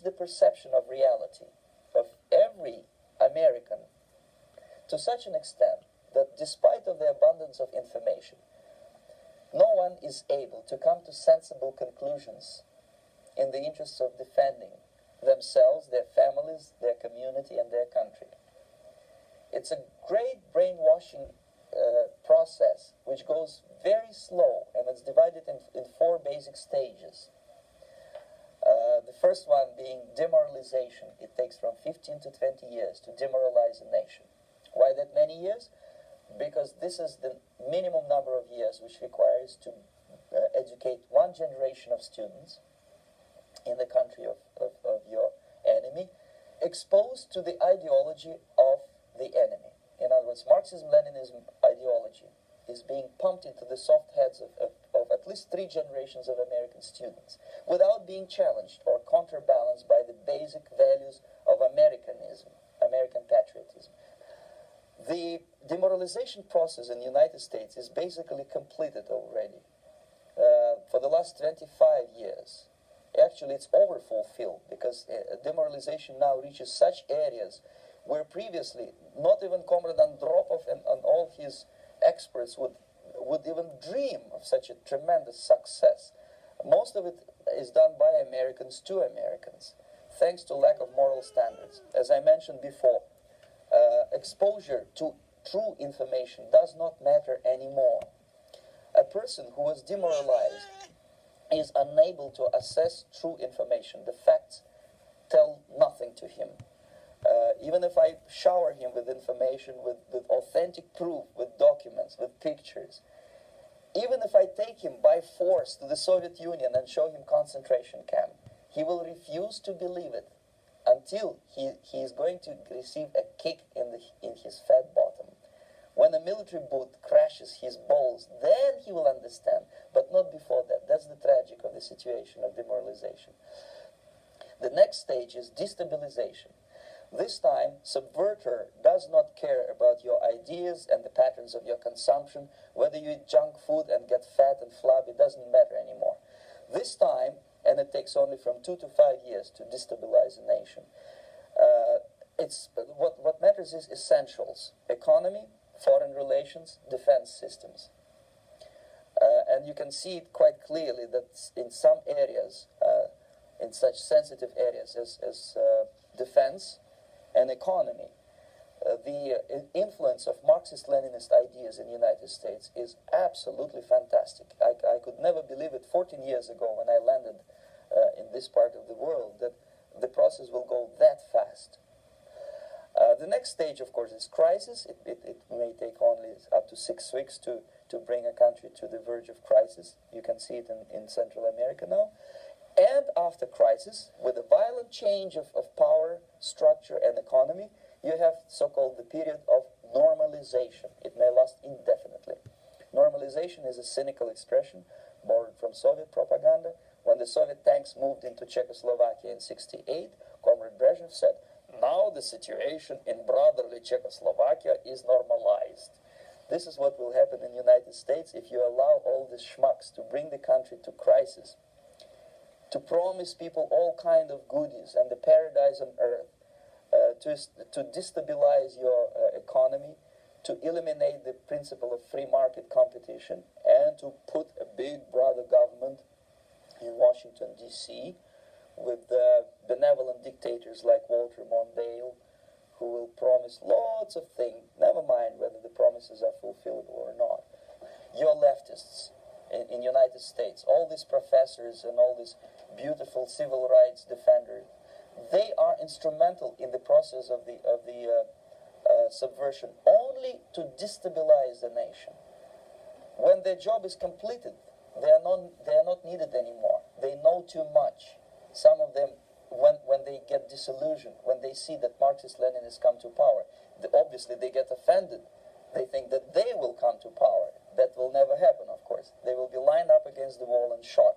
change the perception of reality of every American to such an extent that despite of the abundance of information, no one is able to come to sensible conclusions in the interests of defending themselves, their families, their community, and their country. It's a great brainwashing process which goes very slow, and it's divided in four basic stages. The first one being demoralization. It takes from 15 to 20 years to demoralize a nation. Why that many years? Because this is the minimum number of years which requires to educate one generation of students in the country of your enemy, exposed to the ideology of the enemy. In other words, Marxism-Leninism ideology is being pumped into the soft heads of at least 3 generations of American students without being challenged or counterbalanced by the basic values of Americanism, American patriotism. The demoralization process in the United States is basically completed already. For the last 25 years, actually it's overfulfilled, because demoralization now reaches such areas where previously not even Comrade Andropov and all his experts would even dream of such a tremendous success. Most of it is done by Americans to Americans, thanks to lack of moral standards. As I mentioned before, exposure to true information does not matter anymore. A person who is demoralized is unable to assess true information. The facts tell nothing to him. Even if I shower him with information, with authentic proof, with documents, with pictures, even if I take him by force to the Soviet Union and show him concentration camp, he will refuse to believe it until he is going to receive a kick in his fat bottom. When a military boot crashes his balls, then he will understand, but not before that. That's the tragic of the situation of demoralization. The next stage is destabilization. This time, subverter does not care about your ideas and the patterns of your consumption. Whether you eat junk food and get fat and flabby, it doesn't matter anymore. This time, and it takes only from 2 to 5 years to destabilize a nation, what matters is essentials: economy, foreign relations, defense systems. And you can see it quite clearly that in some areas, in such sensitive areas as defense and economy, the influence of Marxist-Leninist ideas in the United States is absolutely fantastic. I could never believe it 14 years ago when I landed in this part of the world, that the process will go that fast. The next stage, of course, is crisis. It may take only up to 6 weeks to bring a country to the verge of crisis. You can see it in Central America now. And after crisis, with a violent change of power, structure, and economy, you have so-called the period of normalization. It may last indefinitely. Normalization is a cynical expression borrowed from Soviet propaganda. When the Soviet tanks moved into Czechoslovakia in '68, Comrade Brezhnev said, "Now the situation in brotherly Czechoslovakia is normalized." This is what will happen in the United States if you allow all these schmucks to bring the country to crisis, to promise people all kind of goodies and the paradise on earth, to destabilize your economy, to eliminate the principle of free market competition, and to put a big brother government in Washington, D.C., with benevolent dictators like Walter Mondale, who will promise lots of things, never mind whether the promises are fulfillable or not. Your leftists in the United States, all these professors and all these beautiful civil rights defenders, they are instrumental in the process of the subversion only to destabilize the nation. When their job is completed, they are not needed anymore. They know too much. Some of them, when they get disillusioned, when they see that Marxist-Leninists come to power, obviously they get offended. They think that they will come to power. That will never happen, of course. They will be lined up against the wall and shot.